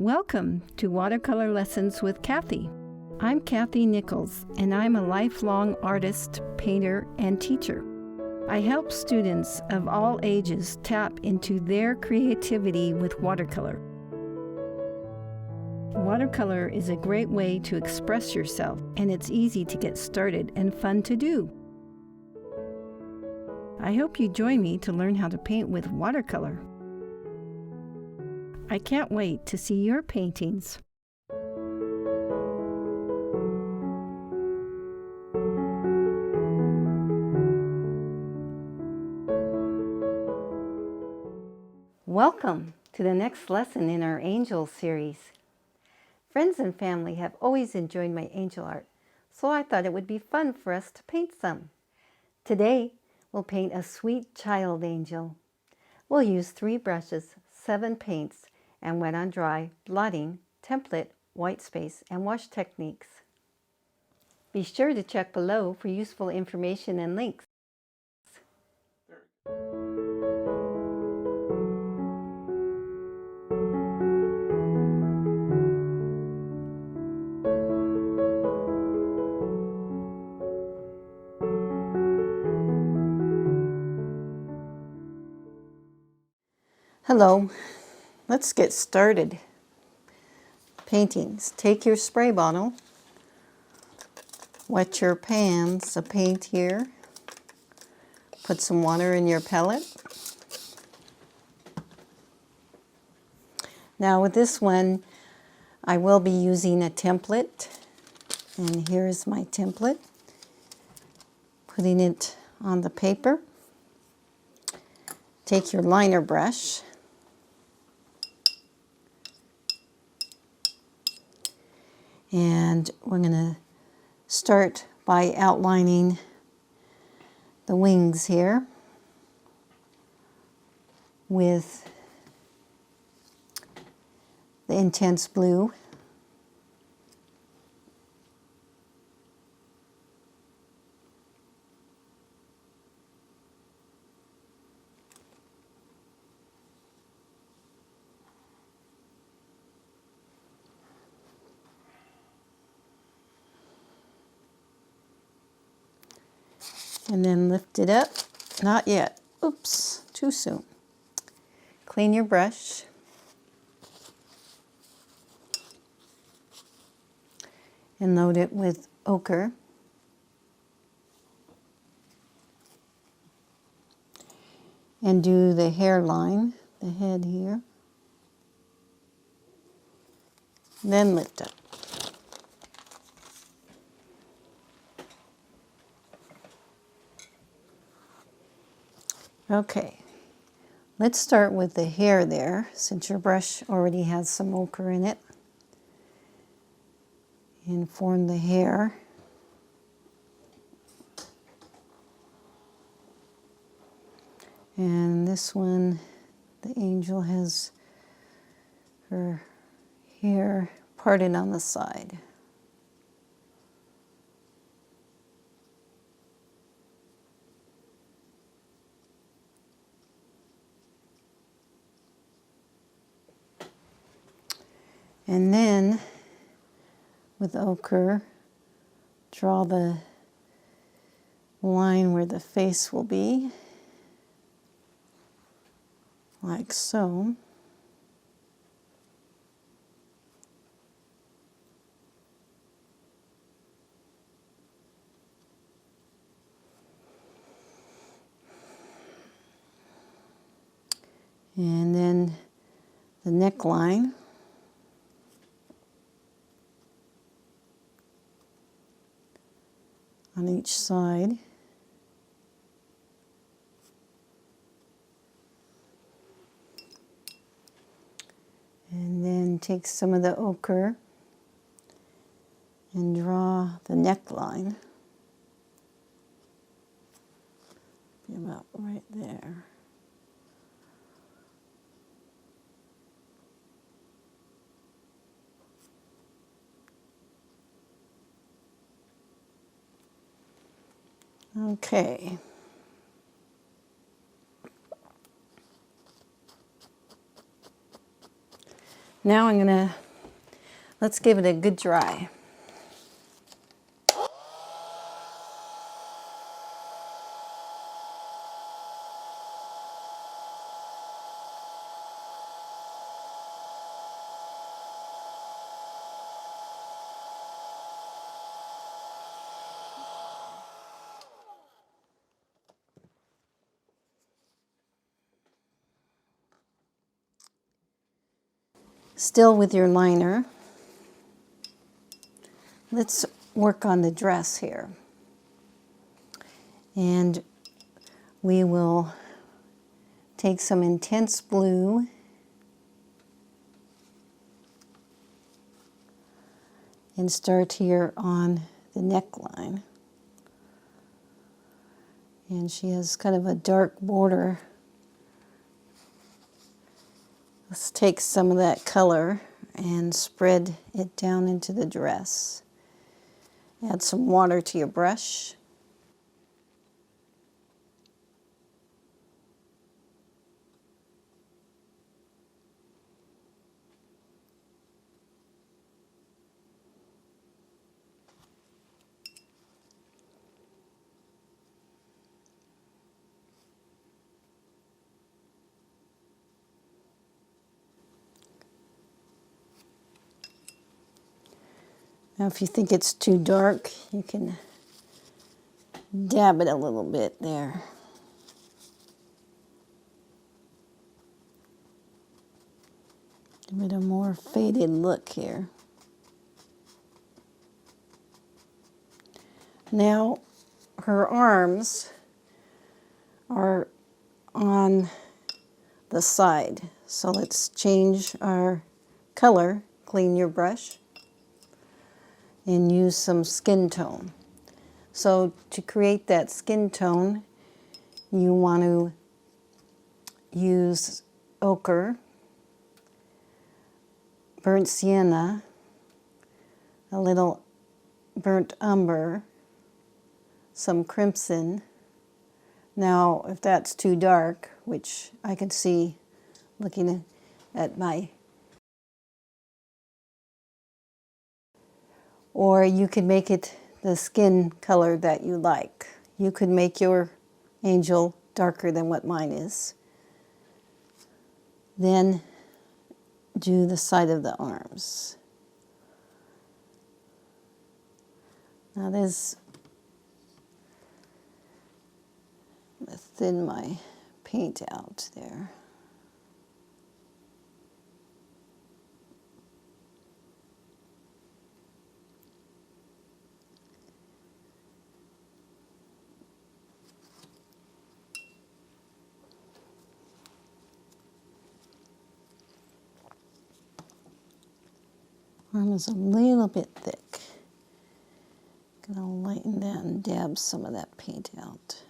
Welcome to Watercolor Lessons with Kathy. I'm Kathy Nichols, and I'm a lifelong artist, painter, and teacher. I help students of all ages tap into their creativity with watercolor. Watercolor is a great way to express yourself, and it's easy to get started and fun to do. I hope you join me to learn how to paint with watercolor. I can't wait to see your paintings. Welcome to the next lesson in our Angel series. Friends and family have always enjoyed my angel art, so I thought it would be fun for us to paint some. Today, we'll paint a sweet child angel. We'll use 3 brushes, 7 paints, and wet on dry, blotting, template, white space, and wash techniques. Be sure to check below for useful information and links. Hello, let's get started. Paintings. Take your spray bottle, wet your pans of paint here, put some water in your pellet. Now with this one, I will be using a template, and here's my template. Putting it on the paper. Take your liner brush, and we're going to start by outlining the wings here with the intense blue. And then lift it up. Not yet. Oops, too soon. Clean your brush. And load it with ochre. And do the hairline, the head here. Then lift up. Okay, let's start with the hair there, since your brush already has some ochre in it. And form the hair. And this one, the angel has her hair parted on the side. And then, with ochre, draw the line where the face will be, like so. And then the neckline. On each side. And then take some of the ochre and draw the neckline. Be about right there. Okay. Now let's give it a good dry. Still with your liner, let's work on the dress here. And we will take some intense blue and start here on the neckline. And she has kind of a dark border. Let's take some of that color and spread it down into the dress. Add some water to your brush. Now if you think it's too dark, you can dab it a little bit there. Give it a more faded look here. Now her arms are on the side. So let's change our color, clean your brush, and use some skin tone. So to create that skin tone, you want to use ochre, burnt sienna, a little burnt umber, some crimson. Now, if that's too dark, which I can see looking at my, or you could make it the skin color that you like. You could make your angel darker than what mine is. Then do the side of the arms. Now let's thin my paint out there. Arm is a little bit thick. Gonna lighten that and dab some of that paint out.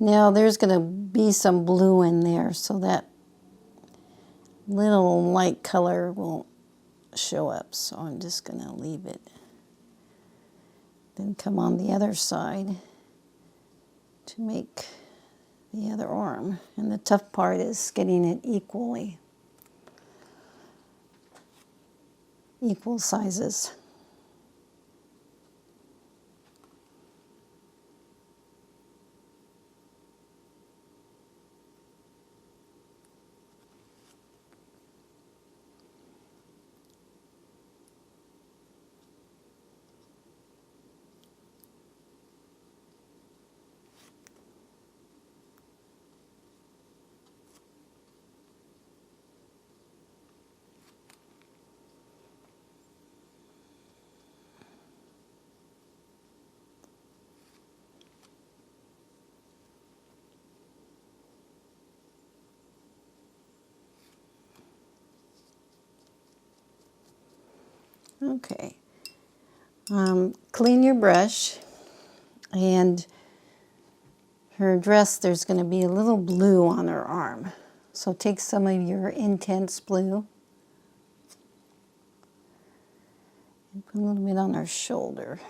Now there's going to be some blue in there, so that little light color won't show up. So I'm just going to leave it. Then come on the other side to make the other arm. And the tough part is getting it equal sizes. Okay. Clean your brush, and her dress, there's going to be a little blue on her arm. So take some of your intense blue Put a little bit on her shoulder.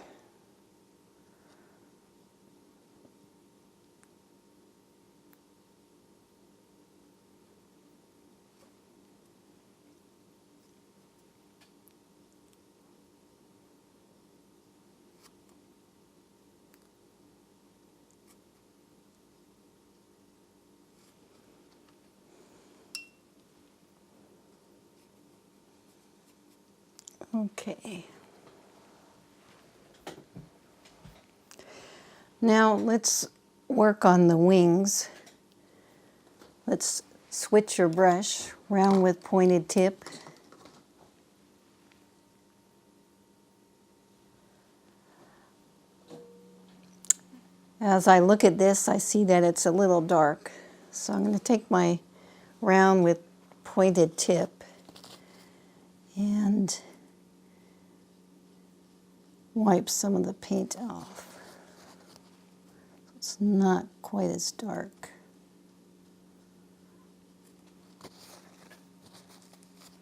Okay. Now let's work on the wings. Let's switch your brush, round with pointed tip. As I look at this, I see that it's a little dark. So I'm going to take my round with pointed tip and wipe some of the paint off. It's not quite as dark.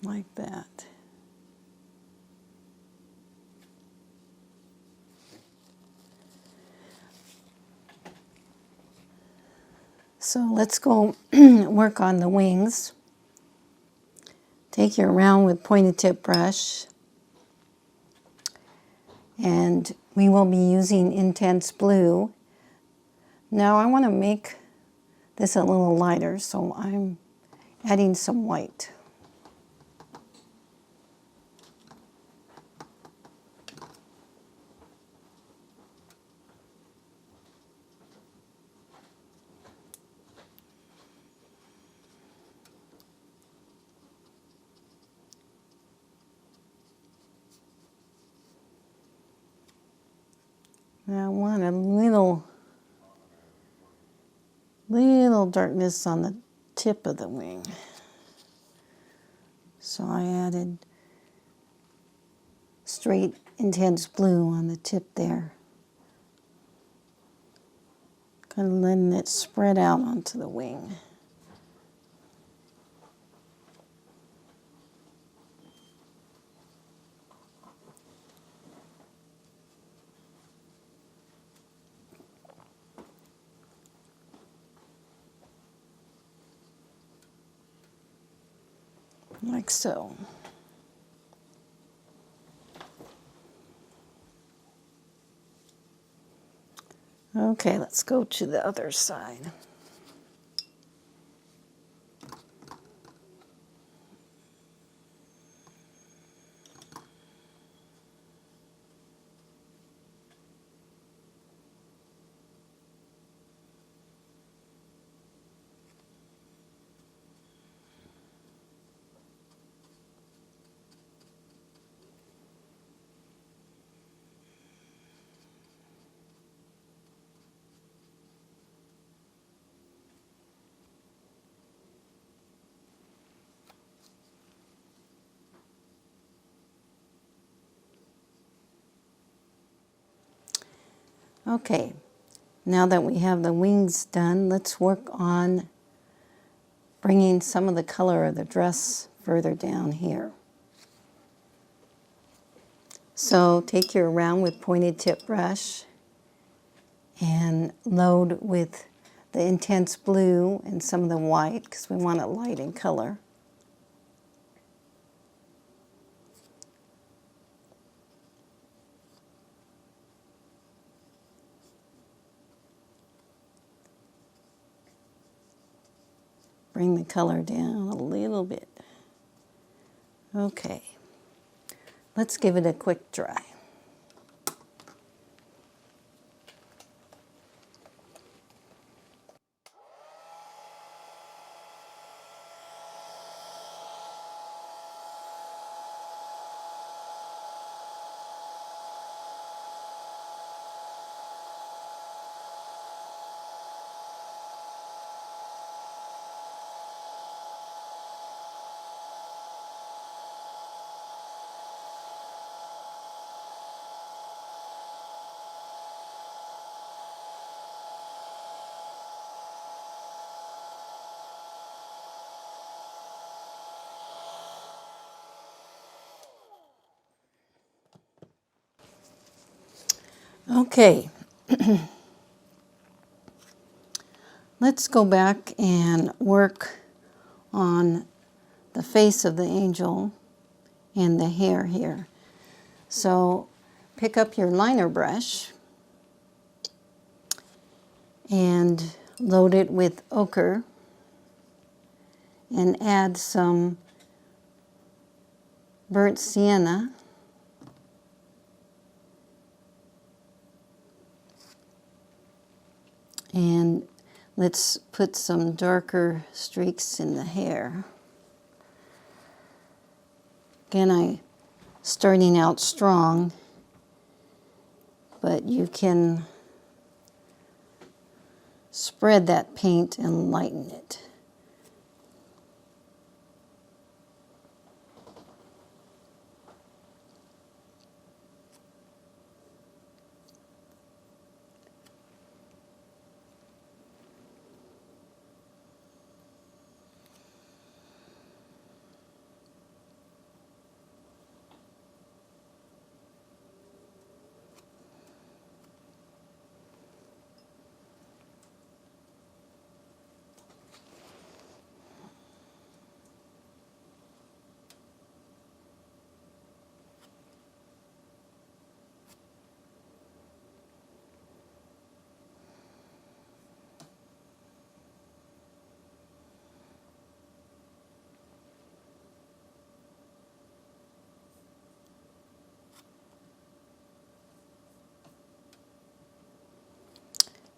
Like that. So let's go work on the wings. Take your round with pointed tip brush, and we will be using intense blue. Now I want to make this a little lighter, so I'm adding some white. I want a little darkness on the tip of the wing. So I added straight intense blue on the tip there. Kind of letting it spread out onto the wing. Like so. Okay, let's go to the other side. Okay, now that we have the wings done, let's work on bringing some of the color of the dress further down here. So take your round with pointed tip brush and load with the intense blue and some of the white because we want it light in color. Bring the color down a little bit. Okay, let's give it a quick dry. Okay, let's go back and work on the face of the angel and the hair here. So pick up your liner brush and load it with ochre and add some burnt sienna and let's put some darker streaks in the hair. Again, I'm starting out strong, but you can spread that paint and lighten it.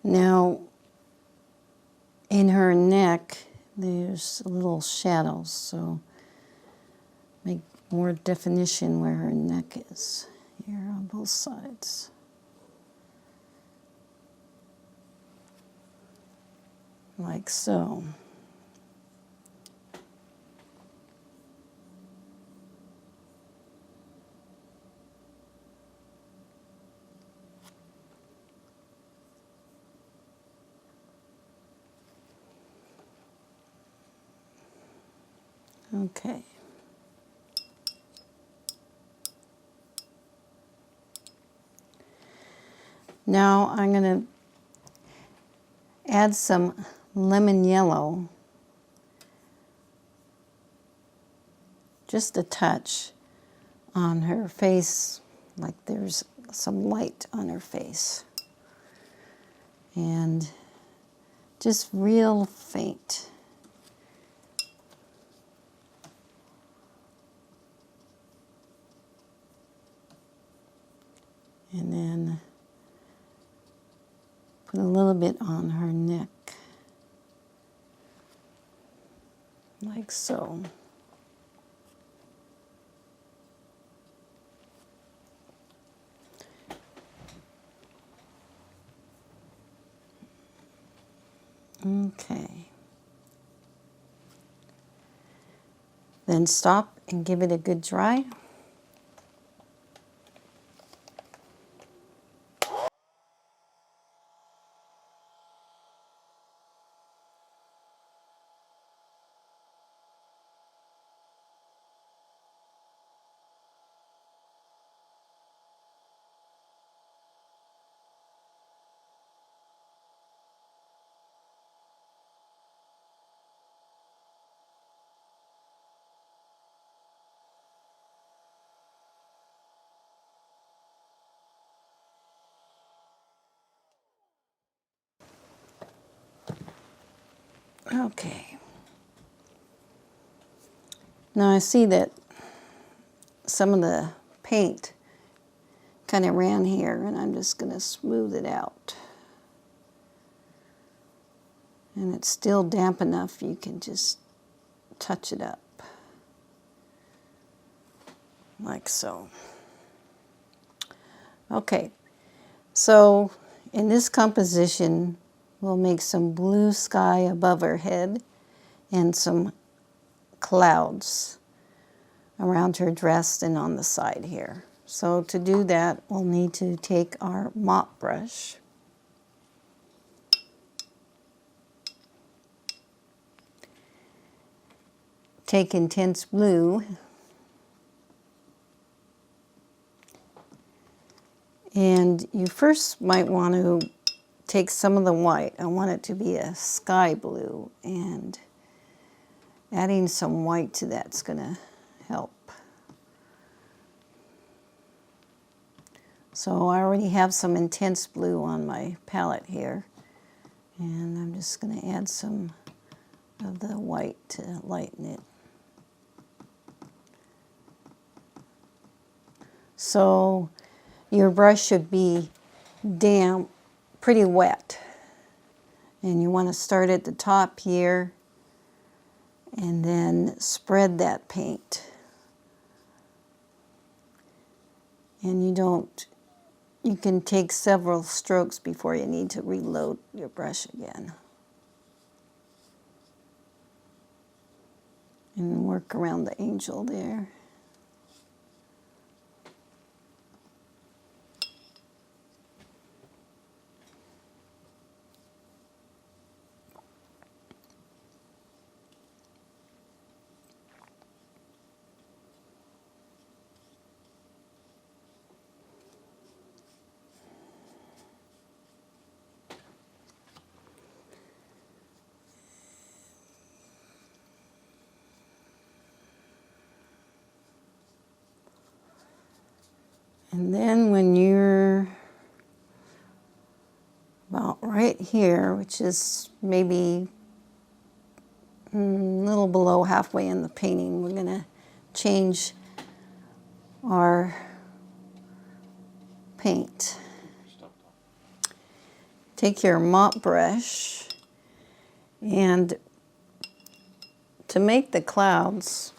Now, in her neck, there's little shadows, so make more definition where her neck is, here on both sides. Like so. Okay. Now I'm going to add some lemon yellow, just a touch on her face, like there's some light on her face. And just real faint. And then put a little bit on her neck, like so. Okay. Then stop and give it a good dry. Okay. Now I see that some of the paint kind of ran here, and I'm just going to smooth it out. And it's still damp enough you can just touch it up, like so. Okay, so in this composition, we'll make some blue sky above her head and some clouds around her dress and on the side here. So to do that, we'll need to take our mop brush, take intense blue, And you first might want to take some of the white. I want it to be a sky blue, and adding some white to that's going to help. So I already have some intense blue on my palette here, and I'm just going to add some of the white to lighten it. So your brush should be damp, pretty wet. And you want to start at the top here and then spread that paint. And you can take several strokes before you need to reload your brush again. And work around the angel there. And then when you're about right here, which is maybe a little below halfway in the painting, we're going to change our paint. Take your mop brush, and to make the clouds,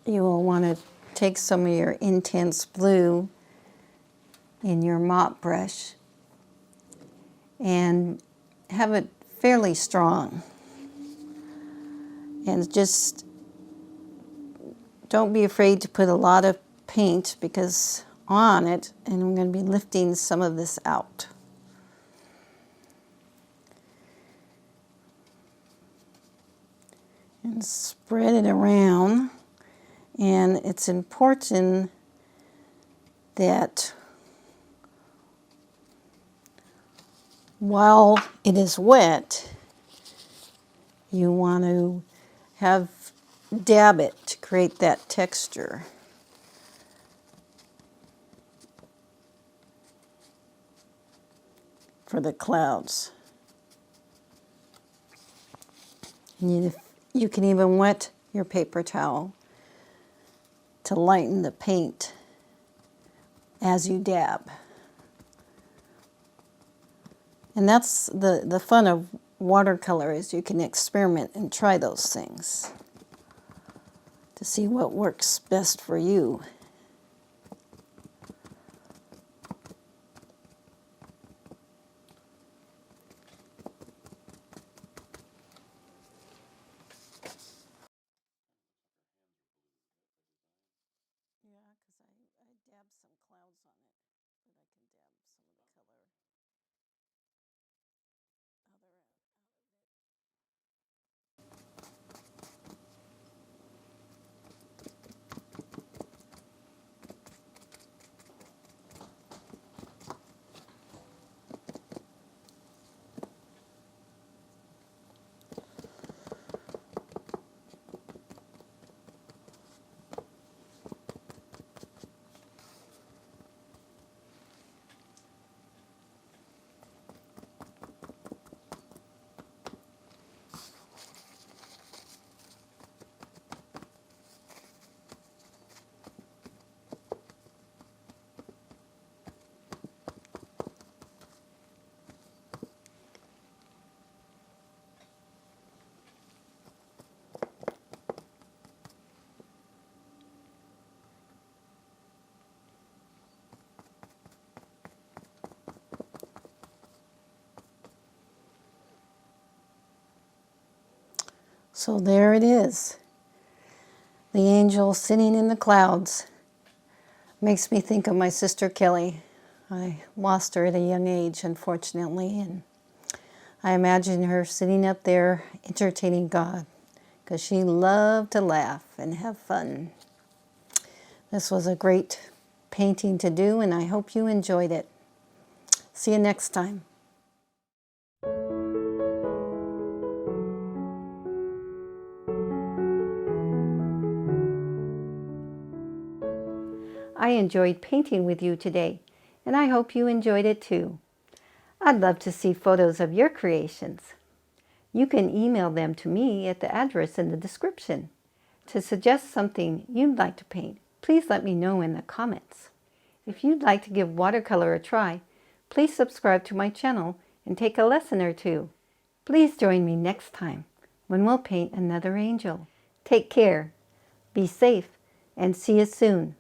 you will want to take some of your intense blue in your mop brush and have it fairly strong. And just don't be afraid to put a lot of paint because on it, and I'm going to be lifting some of this out. And spread it around. And it's important that while it is wet, you want to dab it to create that texture. For the clouds. And you can even wet your paper towel to lighten the paint as you dab. And that's the fun of watercolor, is you can experiment and try those things to see what works best for you. So there it is. The angel sitting in the clouds. Makes me think of my sister Kelli. I lost her at a young age, unfortunately, and I imagine her sitting up there entertaining God because she loved to laugh and have fun. This was a great painting to do, and I hope you enjoyed it. See you next time. I enjoyed painting with you today, and I hope you enjoyed it too. I'd love to see photos of your creations. You can email them to me at the address in the description. To suggest something you'd like to paint, please let me know in the comments. If you'd like to give watercolor a try, please subscribe to my channel and take a lesson or two. Please join me next time when we'll paint another angel. Take care, be safe, and see you soon.